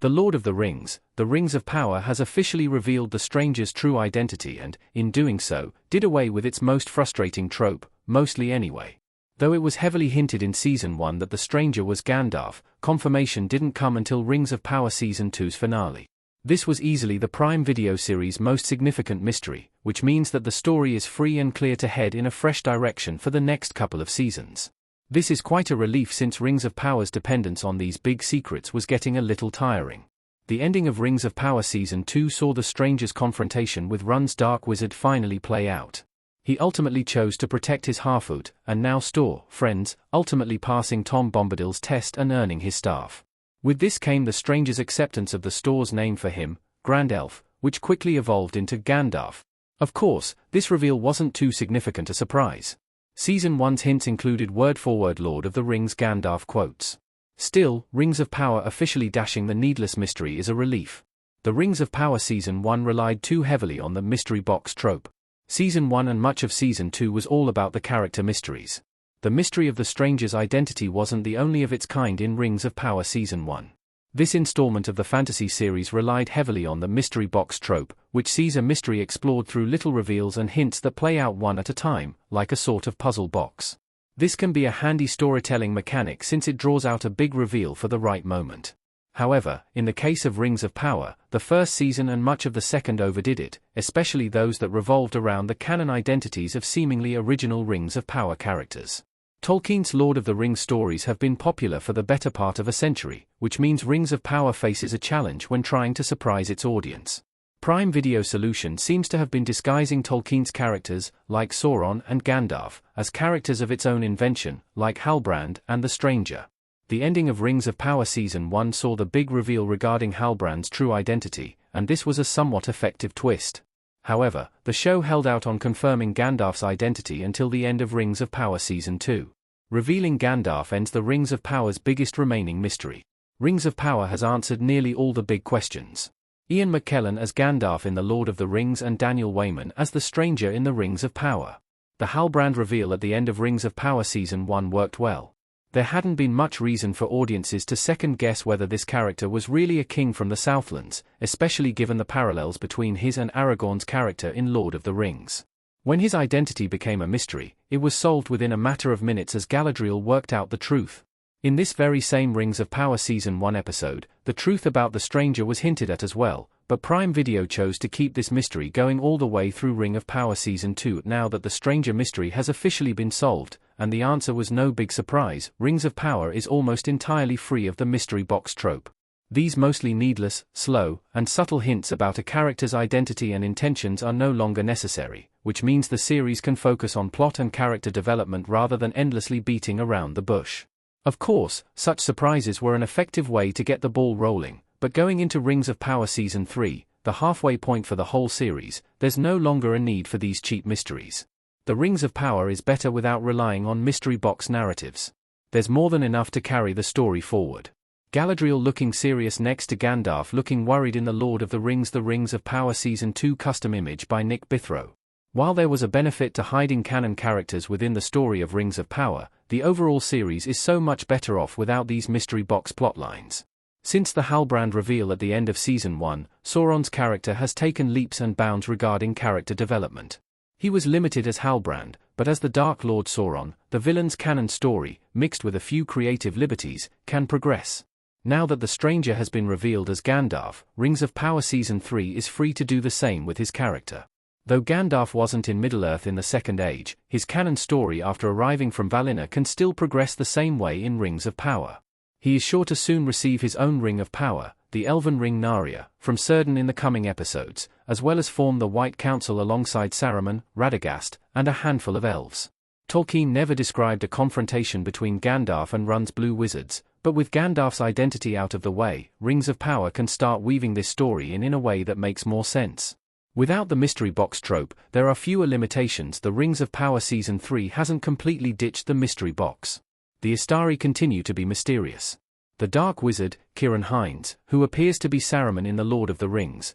The Lord of the Rings, The Rings of Power has officially revealed the stranger's true identity and, in doing so, did away with its most frustrating trope, mostly anyway. Though it was heavily hinted in Season 1 that the stranger was Gandalf, confirmation didn't come until Rings of Power Season 2's finale. This was easily the Prime Video series' most significant mystery, which means that the story is free and clear to head in a fresh direction for the next couple of seasons. This is quite a relief since Rings of Power's dependence on these big secrets was getting a little tiring. The ending of Rings of Power Season 2 saw the stranger's confrontation with Run's Dark Wizard finally play out. He ultimately chose to protect his half-oot, and now store, friends, ultimately passing Tom Bombadil's test and earning his staff. With this came the stranger's acceptance of the store's name for him, Gandalf, which quickly evolved into Gandalf. Of course, this reveal wasn't too significant a surprise. Season 1's hints included word-for-word Lord of the Rings Gandalf quotes. Still, Rings of Power officially dashing the needless mystery is a relief. The Rings of Power Season 1 relied too heavily on the mystery box trope. Season 1 and much of Season 2 was all about the character mysteries. The mystery of the stranger's identity wasn't the only of its kind in Rings of Power Season 1. This installment of the fantasy series relied heavily on the mystery box trope, which sees a mystery explored through little reveals and hints that play out one at a time, like a sort of puzzle box. This can be a handy storytelling mechanic since it draws out a big reveal for the right moment. However, in the case of Rings of Power, the first season and much of the second overdid it, especially those that revolved around the canon identities of seemingly original Rings of Power characters. Tolkien's Lord of the Rings stories have been popular for the better part of a century, which means Rings of Power faces a challenge when trying to surprise its audience. Prime Video Solution seems to have been disguising Tolkien's characters, like Sauron and Gandalf, as characters of its own invention, like Halbrand and the Stranger. The ending of Rings of Power Season 1 saw the big reveal regarding Halbrand's true identity, and this was a somewhat effective twist. However, the show held out on confirming Gandalf's identity until the end of Rings of Power Season 2. Revealing Gandalf ends the Rings of Power's biggest remaining mystery. Rings of Power has answered nearly all the big questions. Ian McKellen as Gandalf in The Lord of the Rings and Daniel Wayman as the Stranger in the Rings of Power. The Halbrand reveal at the end of Rings of Power Season 1 worked well. There hadn't been much reason for audiences to second-guess whether this character was really a king from the Southlands, especially given the parallels between his and Aragorn's character in Lord of the Rings. When his identity became a mystery, it was solved within a matter of minutes as Galadriel worked out the truth. In this very same Rings of Power Season 1 episode, the truth about the stranger was hinted at as well, but Prime Video chose to keep this mystery going all the way through Ring of Power Season 2. Now that the stranger mystery has officially been solved, and the answer was no big surprise, Rings of Power is almost entirely free of the mystery box trope. These mostly needless, slow, and subtle hints about a character's identity and intentions are no longer necessary, which means the series can focus on plot and character development rather than endlessly beating around the bush. Of course, such surprises were an effective way to get the ball rolling, but going into Rings of Power Season 3, the halfway point for the whole series, there's no longer a need for these cheap mysteries. The Rings of Power is better without relying on mystery box narratives. There's more than enough to carry the story forward. Galadriel looking serious next to Gandalf looking worried in The Lord of the Rings of Power Season 2 custom image by Nick Bithrow. While there was a benefit to hiding canon characters within the story of Rings of Power, the overall series is so much better off without these mystery box plotlines. Since the Halbrand reveal at the end of Season 1, Sauron's character has taken leaps and bounds regarding character development. He was limited as Halbrand, but as the Dark Lord Sauron, the villain's canon story, mixed with a few creative liberties, can progress. Now that the stranger has been revealed as Gandalf, Rings of Power Season 3 is free to do the same with his character. Though Gandalf wasn't in Middle-earth in the Second Age, his canon story after arriving from Valinor can still progress the same way in Rings of Power. He is sure to soon receive his own Ring of Power, the Elven Ring Narya, from Círdan in the coming episodes, as well as form the White Council alongside Saruman, Radagast, and a handful of elves. Tolkien never described a confrontation between Gandalf and Run's Blue Wizards, but with Gandalf's identity out of the way, Rings of Power can start weaving this story in a way that makes more sense. Without the mystery box trope, there are fewer limitations. The Rings of Power Season 3 hasn't completely ditched the mystery box. The Istari continue to be mysterious. The Dark Wizard, Ciarán Hinds, who appears to be Saruman in The Lord of the Rings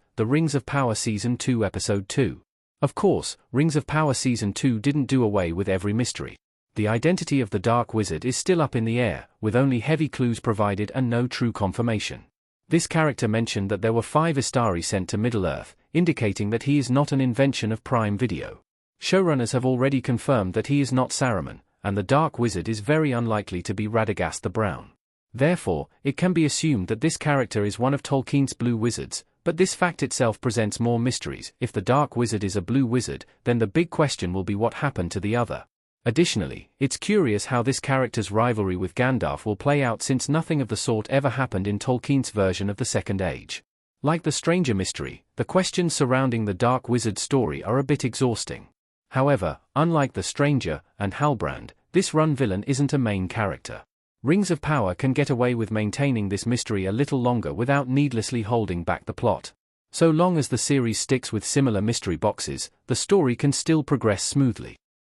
of Power Season 2 Episode 2. Of course, Rings of Power Season 2 didn't do away with every mystery. The identity of the Dark Wizard is still up in the air, with only heavy clues provided and no true confirmation. This character mentioned that there were 5 Istari sent to Middle-earth, indicating that he is not an invention of Prime Video. Showrunners have already confirmed that he is not Saruman, and the Dark Wizard is very unlikely to be Radagast the Brown. Therefore, it can be assumed that this character is one of Tolkien's Blue Wizards, but this fact itself presents more mysteries. If the Dark Wizard is a Blue Wizard, then the big question will be what happened to the other. Additionally, it's curious how this character's rivalry with Gandalf will play out, since nothing of the sort ever happened in Tolkien's version of the Second Age. Like the Stranger mystery, the questions surrounding the Dark Wizard story are a bit exhausting. However, unlike the Stranger and Halbrand, this run villain isn't a main character. Rings of Power can get away with maintaining this mystery a little longer without needlessly holding back the plot. So long as the series sticks with similar mystery boxes, the story can still progress smoothly.